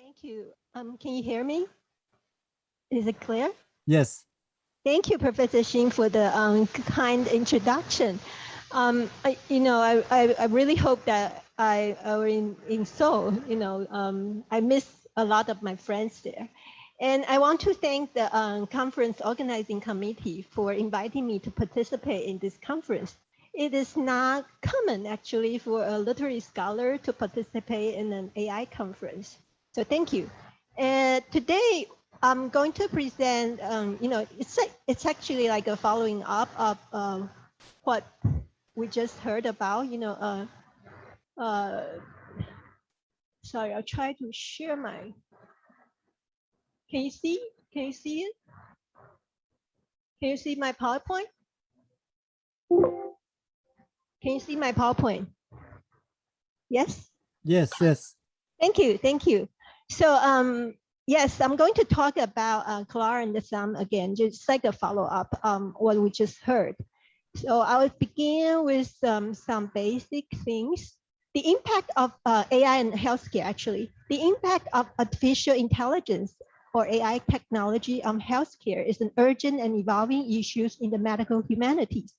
Thank you. Can you hear me? Is it clear? Yes. Thank you, Professor Xin, for the kind introduction. I really hope that I are in Seoul. I miss a lot of my friends there. And I want to thank the conference organizing committee for inviting me to participate in this conference. It is not common, actually, for a literary scholar to participate in an AI conference. So thank you. And today, I'm going to present, it's actually like a following up of what we just heard about, sorry, I'll try to share my, can you see? Can you see it? Can you see my PowerPoint? Can you see my PowerPoint? Yes? Yes, yes. Thank you, thank you. So yes, I'm going to talk about Klara and the Sum again, just like a follow-up what we just heard. So I will begin with some basic things. The impact of AI in healthcare, actually. The impact of artificial intelligence or AI technology on healthcare is an urgent and evolving issue in the medical humanities.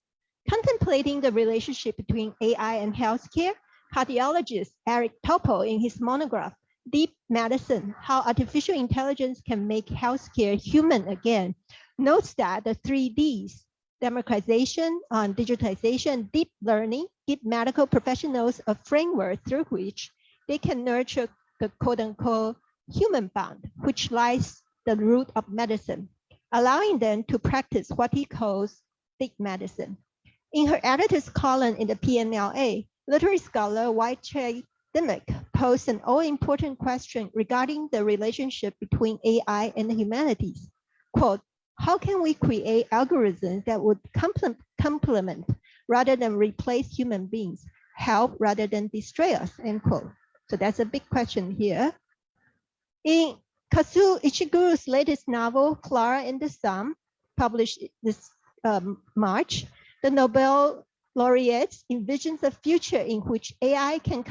Contemplating the relationship between AI and healthcare, cardiologist Eric Topol in his monograph, Deep Medicine, How Artificial Intelligence Can Make Healthcare Human Again, notes that the 3Ds, democratization, digitization, deep learning, give medical professionals a framework through which they can nurture the quote-unquote human bond, which lies the root of medicine, allowing them to practice what he calls deep medicine. In her editor's column in the PNLA, literary scholar White Dimick posed an all-important question regarding the relationship between AI and the humanities. Quote, how can we create algorithms that would complement rather than replace human beings, help rather than destroy us, end quote. So that's a big question here. In Kazuo Ishiguro's latest novel, Klara and the Sum, published this March, the Nobel laureates envisions a future in which AI can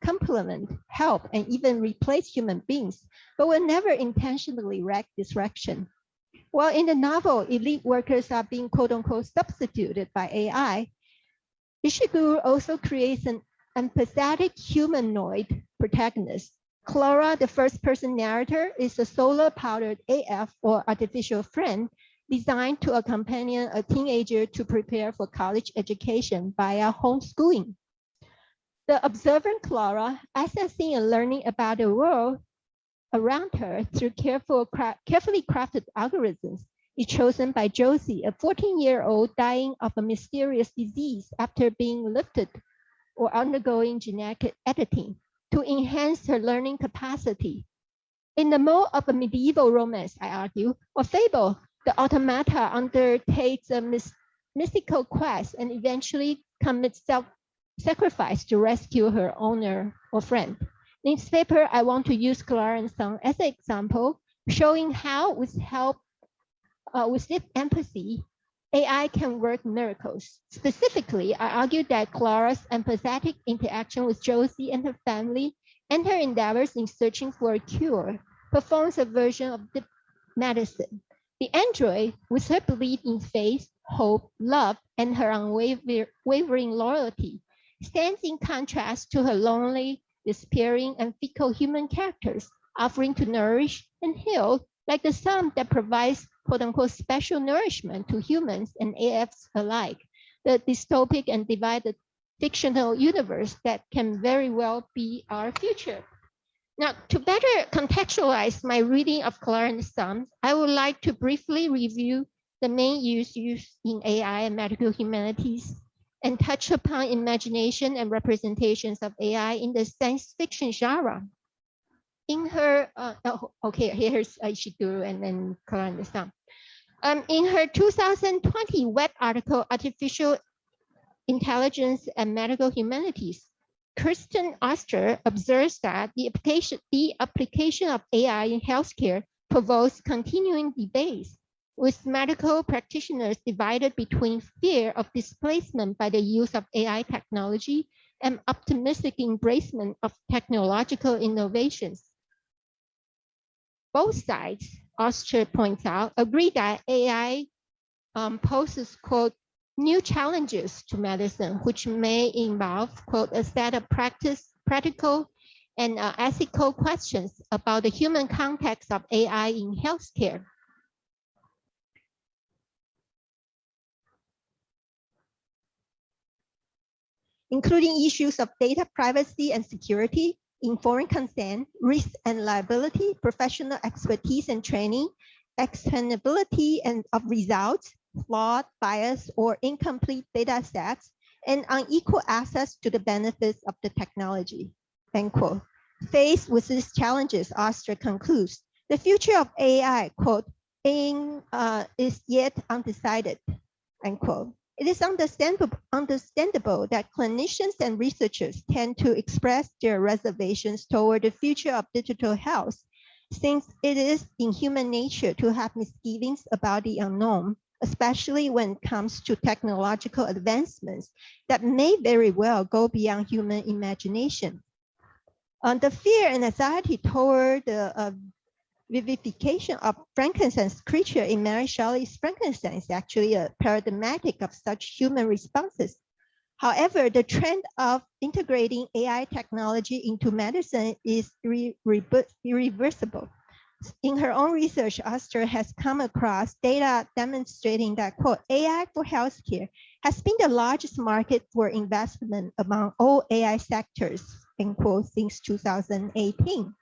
complement, help, and even replace human beings, but will never intentionally wreck this direction. While in the novel, elite workers are being quote-unquote substituted by AI, Ishiguro also creates an empathetic humanoid protagonist. Klara, the first-person narrator, is a solar-powered AF or artificial friend designed to accompany a teenager to prepare for college education via homeschooling. The observant Klara, assessing and learning about the world around her through carefully crafted algorithms, is chosen by Josie, a 14-year-old dying of a mysterious disease after being lifted or undergoing genetic editing, to enhance her learning capacity. In the mode of a medieval romance, I argue, or fable, the automata undertakes a mystical quest and eventually commits self-sacrifice to rescue her owner or friend. In this paper, I want to use Klara and Sung as an example, showing how with deep empathy, AI can work miracles. Specifically, I argue that Klara's empathetic interaction with Josie and her family and her endeavors in searching for a cure performs a version of deep medicine. The android, with her belief in faith, hope, love, and her unwavering loyalty, stands in contrast to her lonely, despairing, and fickle human characters, offering to nourish and heal like the sun that provides quote-unquote special nourishment to humans and AFs alike, the dystopic and divided fictional universe that can very well be our future. Now, to better contextualize my reading of Klara and Sum, I would like to briefly review the main use in AI and medical humanities and touch upon imagination and representations of AI in the science fiction genre. In her, here's Ishiguro and then Klara and Sum. In her 2020 web article, Artificial Intelligence and Medical Humanities, Kirsten Oster observes that the application of AI in healthcare provokes continuing debates, with medical practitioners divided between fear of displacement by the use of AI technology and optimistic embracement of technological innovations. both sides, Oster points out, agree that AI poses, quote, new challenges to medicine, which may involve, quote, a set of practical and ethical questions about the human context of AI in healthcare. Including issues of data privacy and security, informed consent, risk and liability, professional expertise and training, explainability and of results, flawed, biased, or incomplete data sets, and unequal access to the benefits of the technology, end quote. Faced with these challenges, Oster concludes, the future of AI, quote, is yet undecided, end quote. It is understandable that clinicians and researchers tend to express their reservations toward the future of digital health, since it is in human nature to have misgivings about the unknown, especially when it comes to technological advancements that may very well go beyond human imagination. The fear and anxiety toward the vivification of Frankenstein's creature in Mary Shelley's Frankenstein is actually paradigmatic of such human responses. However, the trend of integrating AI technology into medicine is irreversible. In her own research, Oster has come across data demonstrating that, quote, AI for healthcare has been the largest market for investment among all AI sectors, end quote, since 2018.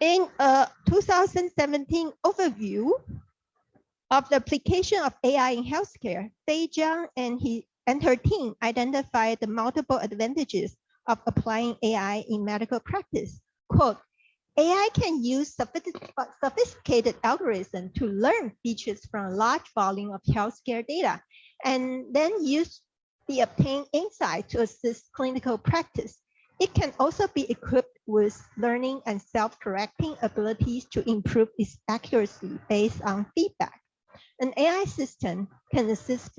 In a 2017 overview of the application of AI in healthcare, Fei Jiang and her team identified the multiple advantages of applying AI in medical practice. Quote, AI can use sophisticated algorithms to learn features from a large volume of healthcare data and then use the obtained insight to assist clinical practice. It can also be equipped with learning and self-correcting abilities to improve its accuracy based on feedback. An AI system can assist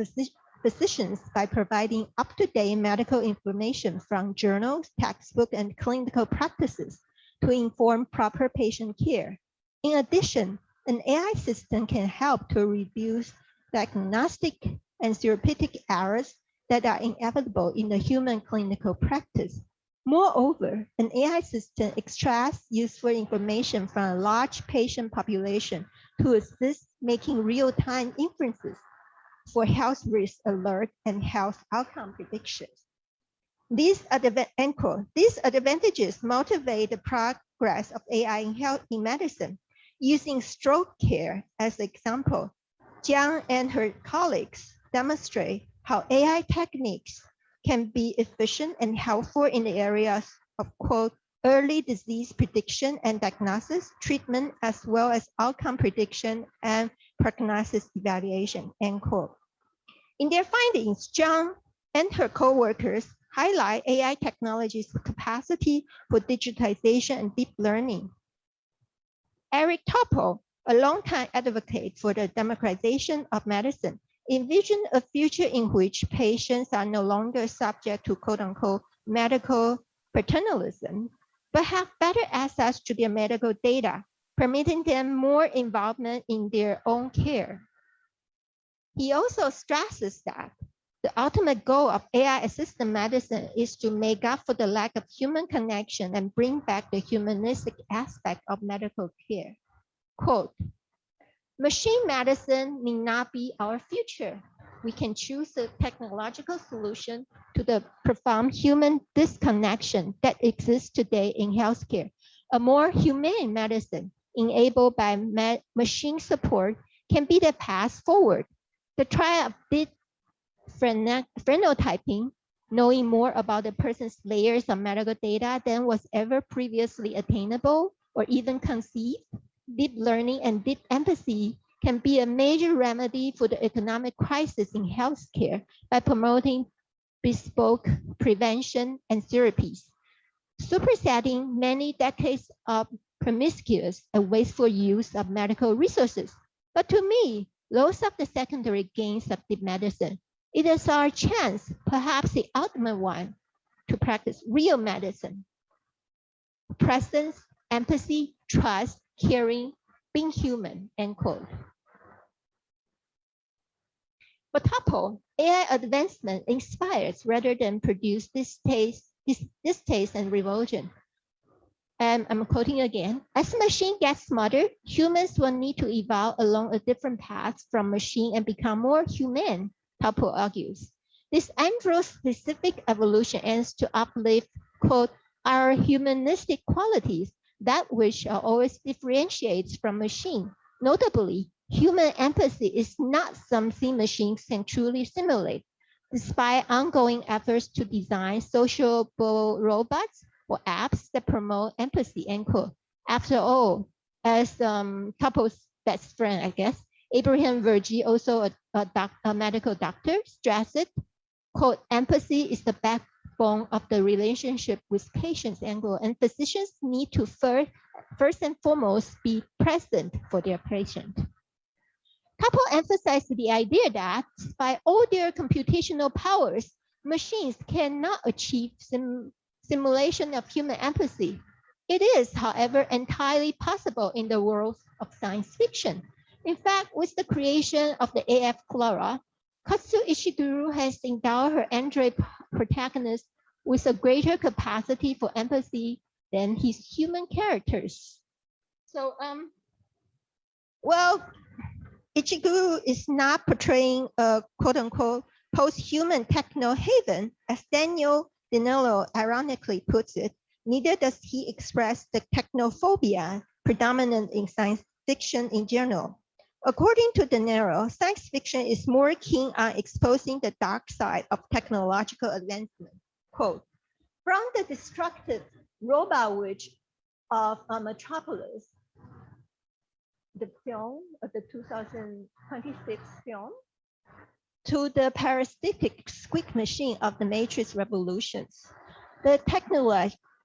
physicians by providing up-to-date medical information from journals, textbooks, and clinical practices to inform proper patient care. In addition, an AI system can help to reduce diagnostic and therapeutic errors that are inevitable in the human clinical practice. Moreover, an AI system extracts useful information from a large patient population to assist making real-time inferences for health risk alert and health outcome predictions. These advantages motivate the progress of AI in medicine. Using stroke care as an example, Jiang and her colleagues demonstrate how AI techniques can be efficient and helpful in the areas of, quote, early disease prediction and diagnosis, treatment, as well as outcome prediction and prognosis evaluation, end quote. In their findings, Jiang and her co-workers highlight AI technology's capacity for digitization and deep learning. Eric Topol, a longtime advocate for the democratization of medicine, envisioned a future in which patients are no longer subject to quote-unquote medical paternalism, but have better access to their medical data, permitting them more involvement in their own care. He also stresses that the ultimate goal of AI-assisted medicine is to make up for the lack of human connection and bring back the humanistic aspect of medical care. Quote, machine medicine may not be our future. We can choose a technological solution to the profound human disconnection that exists today in healthcare. A more humane medicine enabled by machine support can be the path forward. The trial of deep phenotyping, knowing more about the person's layers of medical data than was ever previously attainable or even conceived, deep learning and deep empathy can be a major remedy for the economic crisis in healthcare by promoting bespoke prevention and therapies, superseding many decades of promiscuous and wasteful use of medical resources. But to me, those are the secondary gains of deep medicine. It is our chance, perhaps the ultimate one, to practice real medicine. Presence, empathy, trust, caring, being human, end quote. For Topol, AI advancement inspires rather than produce distaste and revulsion. And I'm quoting again, as machine gets smarter, humans will need to evolve along a different path from machine and become more human, Topol argues. This andro-specific evolution aims to uplift, quote, our humanistic qualities, that which always differentiates from machine. Notably, human empathy is not something machines can truly simulate. Despite ongoing efforts to design sociable robots or apps that promote empathy, end quote. After all, as couple's best friend, I guess, Abraham Vergy, also a medical doctor, stressed it, quote, empathy is the backbone of the relationship with patients, end quote, and physicians need to first and foremost be present for their patient. Couple emphasized the idea that by all their computational powers, machines cannot achieve simulation of human empathy. It is, however, entirely possible in the world of science fiction. In fact, with the creation of the AF Klara, Katsu Ishiguro has endowed her android protagonist with a greater capacity for empathy than his human characters. So, well, Ichiguro is not portraying a quote-unquote post-human techno-haven, as Daniel Dinello ironically puts it. Neither does he express the technophobia predominant in science fiction in general. According to Dinello, science fiction is more keen on exposing the dark side of technological advancement. Quote, from the destructive robot witch of Metropolis, the film, the 2026 film, to the parasitic squeak machine of the Matrix Revolutions. The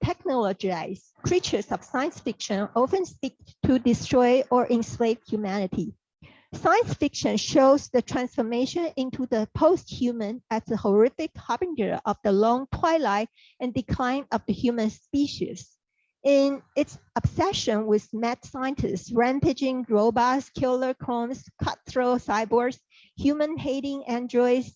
technologized creatures of science fiction often seek to destroy or enslave humanity. Science fiction shows the transformation into the post-human as a horrific harbinger of the long twilight and decline of the human species. In its obsession with mad scientists, rampaging robots, killer clones, cutthroat cyborgs, human-hating androids,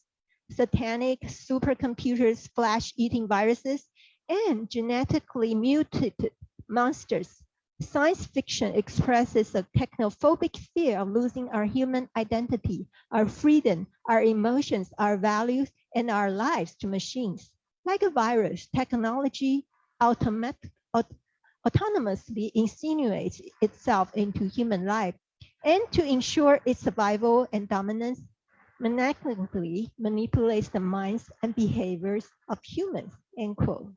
satanic supercomputers, flesh-eating viruses, and genetically mutated monsters, science fiction expresses a technophobic fear of losing our human identity, our freedom, our emotions, our values, and our lives to machines. Like a virus, technology autonomously insinuates itself into human life, and to ensure its survival and dominance, maniacally manipulates the minds and behaviors of humans, end quote.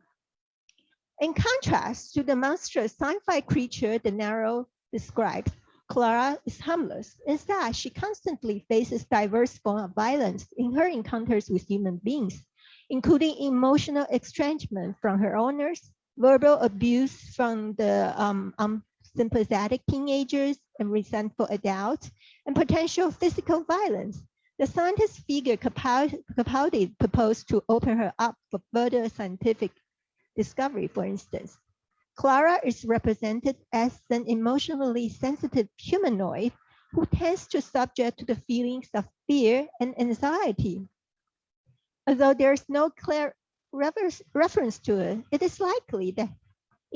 In contrast to the monstrous sci-fi creature the narrow describes, Klara is harmless. Instead, she constantly faces diverse forms of violence in her encounters with human beings, including emotional estrangement from her owners, verbal abuse from the unsympathetic teenagers and resentful adults, and potential physical violence. The scientist figure Capaldi proposed to open her up for further scientific discovery, for instance. Klara is represented as an emotionally sensitive humanoid who tends to subject to the feelings of fear and anxiety. Although there is no clear reference to it, it is likely that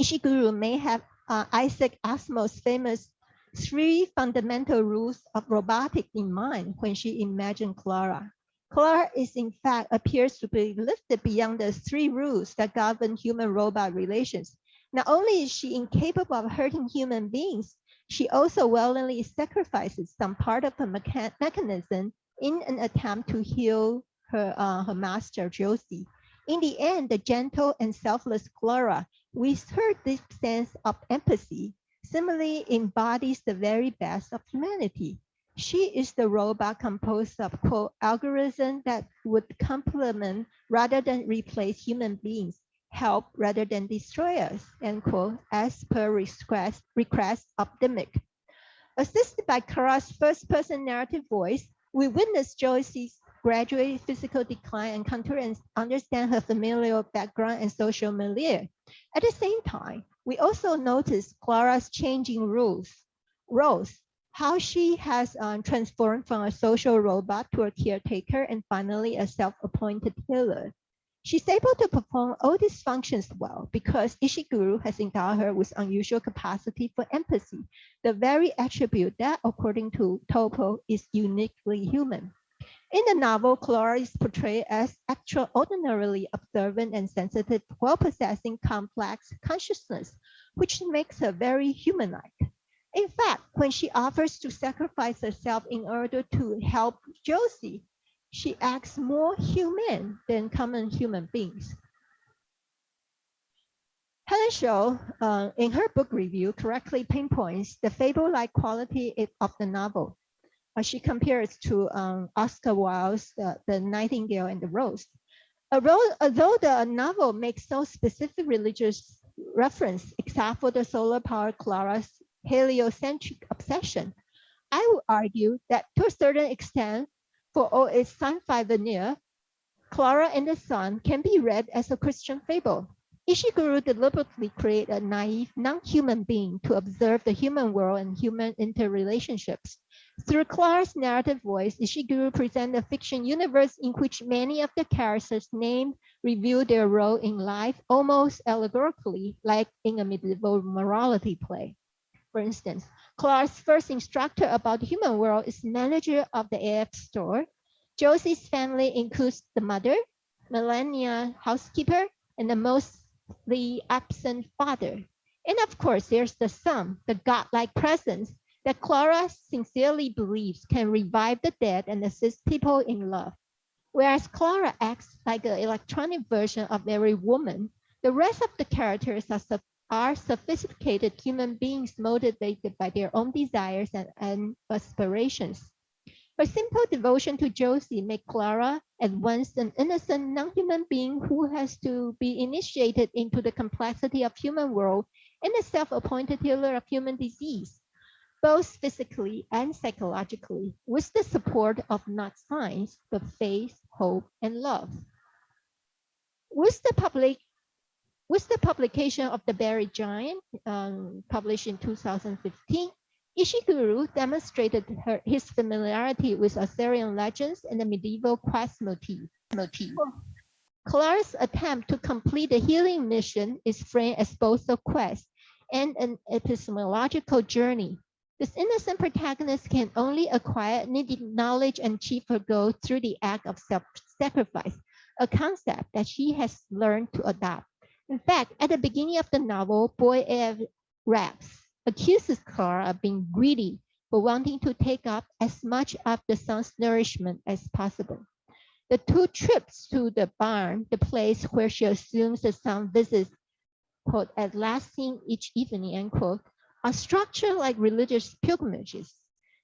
Ishiguro may have Isaac Asimov's famous 3 fundamental rules of robotics in mind when she imagined Klara. Klara in fact appears to be lifted beyond the 3 rules that govern human-robot relations. Not only is she incapable of hurting human beings, she also willingly sacrifices some part of her mechanism in an attempt to heal her master, Josie. In the end, the gentle and selfless Klara, with her deep sense of empathy, similarly embodies the very best of humanity. She is the robot composed of, quote, algorithms that would complement rather than replace human beings, help rather than destroy us, end quote, as per request of Dimick. Assisted by Klara's first-person narrative voice, we witness Josie's gradual physical decline and come to understand her familial background and social milieu. At the same time, we also notice Klara's changing rules. Rose, how she has transformed from a social robot to a caretaker and finally a self-appointed healer. She's able to perform all these functions well because Ishiguro has endowed her with unusual capacity for empathy, the very attribute that, according to Topo, is uniquely human. In the novel, Klara is portrayed as extraordinarily observant and sensitive while possessing complex consciousness, which makes her very human-like. In fact, when she offers to sacrifice herself in order to help Josie, she acts more human than common human beings. Helen Shaw, in her book review, correctly pinpoints the fable-like quality of the novel. She compares to Oscar Wilde's The Nightingale and the Rose. Although the novel makes no specific religious reference, except for the solar power Klara's heliocentric obsession, I would argue that to a certain extent, for all its sci-fi veneer, Klara and the Sun can be read as a Christian fable. Ishiguro deliberately created a naive, non-human being to observe the human world and human interrelationships. Through Klara's narrative voice, Ishiguro presents a fiction universe in which many of the characters named reveal their role in life almost allegorically, like in a medieval morality play. For instance, Klara's first instructor about the human world is manager of the AF store. Josie's family includes the mother, Melania, housekeeper, and the mostly absent father. And of course, there's the Son, the godlike presence that Klara sincerely believes can revive the dead and assist people in love. Whereas Klara acts like an electronic version of every woman, the rest of the characters are sophisticated human beings motivated by their own desires and aspirations. Her simple devotion to Josie makes Klara at once an innocent non-human being who has to be initiated into the complexity of human world and a self-appointed healer of human disease, both physically and psychologically, with the support of not science, but faith, hope, and love. With the publication of The Buried Giant, published in 2015, Ishiguro demonstrated his familiarity with Assyrian legends and the medieval quest motif. Klara's attempt to complete the healing mission is framed as both a quest and an epistemological journey. This innocent protagonist can only acquire needed knowledge and achieve her goal through the act of self-sacrifice, a concept that she has learned to adopt. In fact, at the beginning of the novel, Boy A.F. Raps accuses Klara of being greedy for wanting to take up as much of the Sun's nourishment as possible. The two trips to the barn, the place where she assumes the Sun visits, quote, at last seen each evening, end quote, are structured like religious pilgrimages.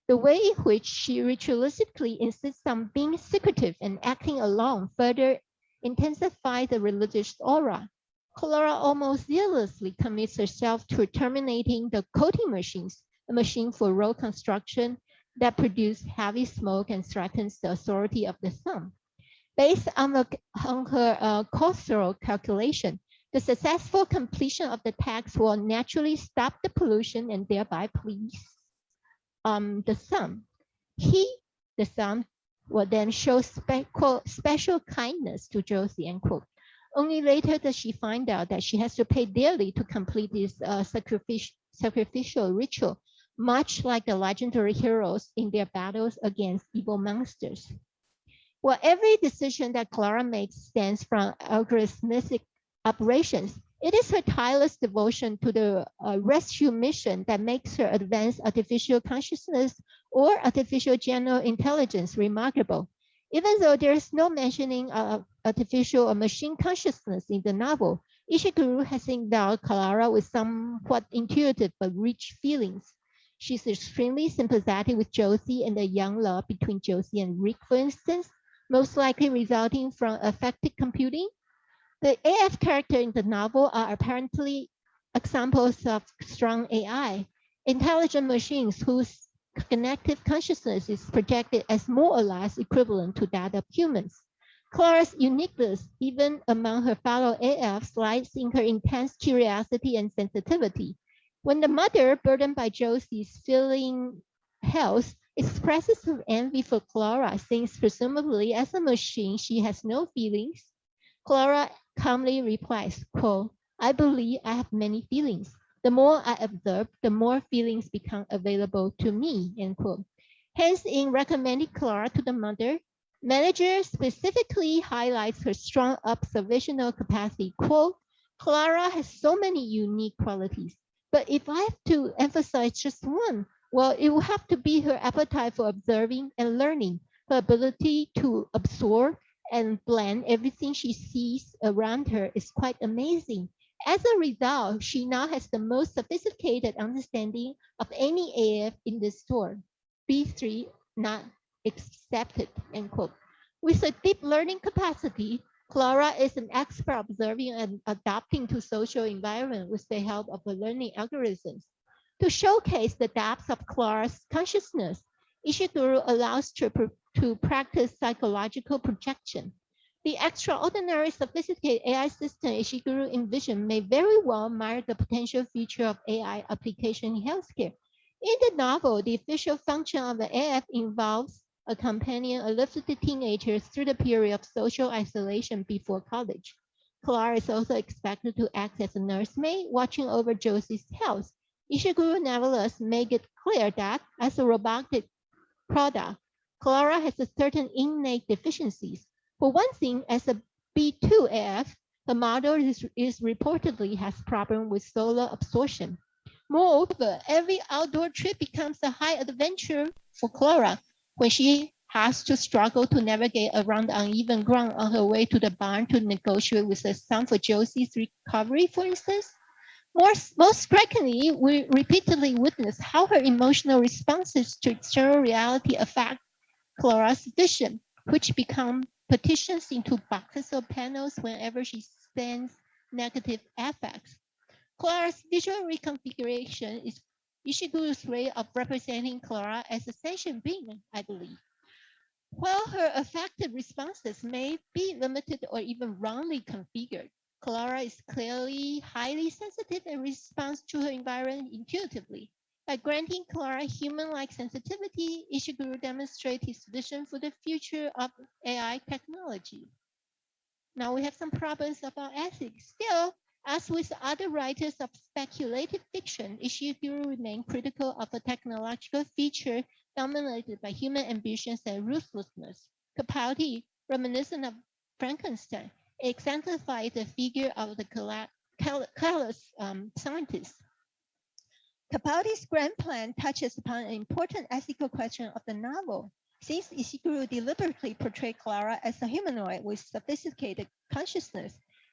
The way in which she ritualistically insists on being secretive and acting alone further intensifies the religious aura. Klara almost zealously commits herself to terminating the coating machines, a machine for road construction that produce heavy smoke and threatens the authority of the Sun. Based on her cultural calculation, the successful completion of the task will naturally stop the pollution and thereby please the Sun. The Sun, will then show special kindness to Josie, end quote. Only later does she find out that she has to pay dearly to complete this sacrificial ritual, much like the legendary heroes in their battles against evil monsters. Well, every decision that Klara makes stems from algorithmic operations. It is her tireless devotion to the rescue mission that makes her advanced artificial consciousness or artificial general intelligence remarkable. Even though there is no mentioning of artificial or machine consciousness in the novel, Ishiguro has endowed Klara with somewhat intuitive but rich feelings. She's extremely sympathetic with Josie and the young love between Josie and Rick, for instance, most likely resulting from affective computing. The AF character in the novel are apparently examples of strong AI, intelligent machines whose cognitive consciousness is projected as more or less equivalent to that of humans. Klara's uniqueness, even among her fellow AFs, lies in her intense curiosity and sensitivity. When the mother, burdened by Josie's feeling health, expresses her envy for Klara, since presumably as a machine she has no feelings, Klara calmly replies, quote, I believe I have many feelings. The more I observe, the more feelings become available to me, end quote. Hence, in recommending Klara to the mother, manager specifically highlights her strong observational capacity. Quote, Klara has so many unique qualities, but if I have to emphasize just one, well, it will have to be her appetite for observing and learning, her ability to absorb and blend everything she sees around her is quite amazing. As a result, she now has the most sophisticated understanding of any AF in the store. B3 not accepted, end quote. With a deep learning capacity, Klara is an expert observing and adapting to social environment with the help of the learning algorithms. To showcase the depths of Klara's consciousness, Ishiguro allows to practice psychological projection. The extraordinary sophisticated AI system Ishiguro envisioned may very well mark the potential future of AI application in healthcare. In the novel, the official function of the AF involves a companion lifted teenagers through the period of social isolation before college. Klara is also expected to act as a nursemaid, watching over Josie's health. Ishiguro nevertheless make it clear that, as a robotic product, Klara has a certain innate deficiencies. For one thing, as a B2AF, the model is reportedly has problem with solar absorption. Moreover, every outdoor trip becomes a high adventure for Klara when she has to struggle to navigate around the uneven ground on her way to the barn to negotiate with the son for Josie's recovery, for instance. Most strikingly, we repeatedly witness how her emotional responses to external reality affect Klara's vision, which become partitions into boxes or panels whenever she sends negative affects. Klara's visual reconfiguration is Ishiguro's way of representing Klara as a sentient being, I believe. While her affective responses may be limited or even wrongly configured, Klara is clearly highly sensitive and responds to her environment intuitively. By granting Klara human-like sensitivity, Ishiguro demonstrates his vision for the future of AI technology. Now we have some problems about ethics. Still, as with other writers of speculative fiction, Ishiguro remained critical of a technological feature dominated by human ambitions and ruthlessness. Capaldi, reminiscent of Frankenstein, exemplified the figure of the careless scientist. Capaldi's grand plan touches upon an important ethical question of the novel. Since Ishiguro deliberately portrayed Klara as a humanoid with sophisticated consciousness,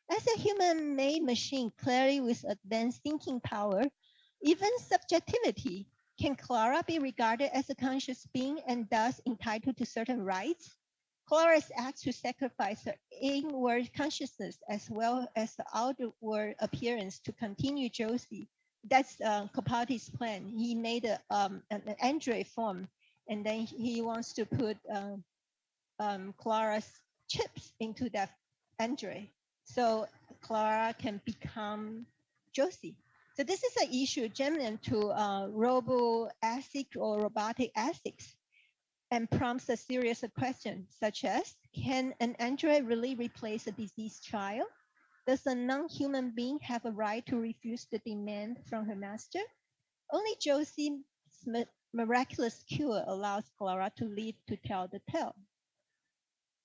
as a human-made machine clearly with advanced thinking power, even subjectivity, can Klara be regarded as a conscious being and thus entitled to certain rights? Klara's act to sacrifice her inward consciousness as well as the outward appearance to continue Josie. That's Capaldi's plan. He made an android form, and then he wants to put Klara's chips into that android, so Klara can become Josie. So this is an issue germane to robo-ethics or robotic ethics, and prompts a series of questions such as, can an android really replace a diseased child? Does a non-human being have a right to refuse the demand from her master? Only Josie's miraculous cure allows Klara to live to tell the tale.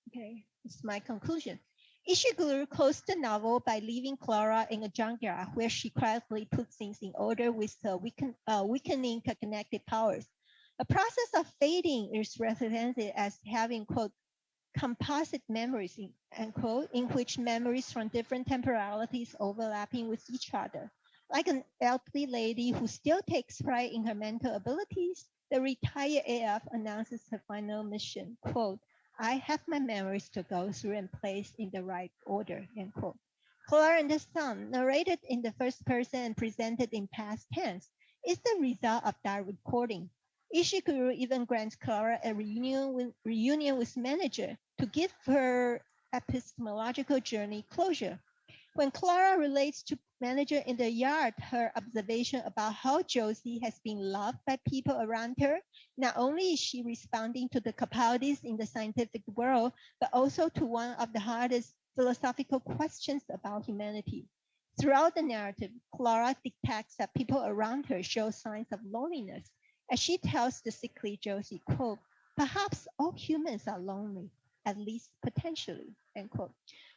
Okay, it's my conclusion. Ishiguro closed the novel by leaving Klara in a junkyard where she quietly puts things in order with weakening cognitive powers. A process of fading is represented as having, quote, composite memories, end quote, in which memories from different temporalities overlapping with each other. Like an elderly lady who still takes pride in her mental abilities, the retired AF announces her final mission, quote, I have my memories to go through and place in the right order, end quote. Klara and the Sun, narrated in the first person and presented in past tense, is the result of that recording. Ishiguro even grants Klara a reunion with manager to give her epistemological journey closure. When Klara relates to manager in the yard, her observation about how Josie has been loved by people around her. Not only is she responding to the capacities in the scientific world, but also to one of the hardest philosophical questions about humanity. Throughout the narrative, Klara detects that people around her show signs of loneliness. As she tells the sickly Josie, quote, perhaps all humans are lonely, at least potentially, end quote.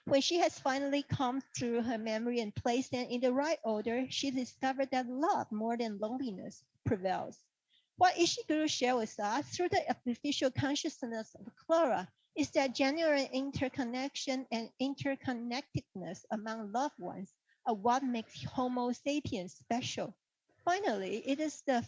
When she has finally combed through her memory and placed them in the right order, she discovered that love more than loneliness prevails. What Ishiguro shared with us through the artificial consciousness of Klara is that genuine interconnection and interconnectedness among loved ones are what makes Homo sapiens special. Finally, it is the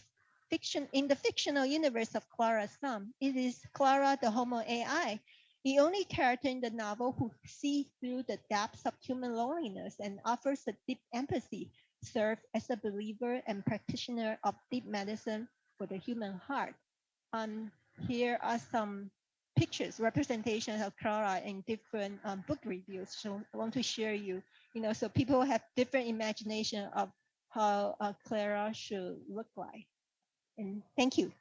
fiction in the fictional universe of Klara's son. It is Klara, the Homo AI, the only character in the novel who sees through the depths of human loneliness and offers a deep empathy, serves as a believer and practitioner of deep medicine for the human heart. Here are some pictures, representations of Klara in different book reviews. So I want to share so people have different imagination of how Klara should look like. And thank you.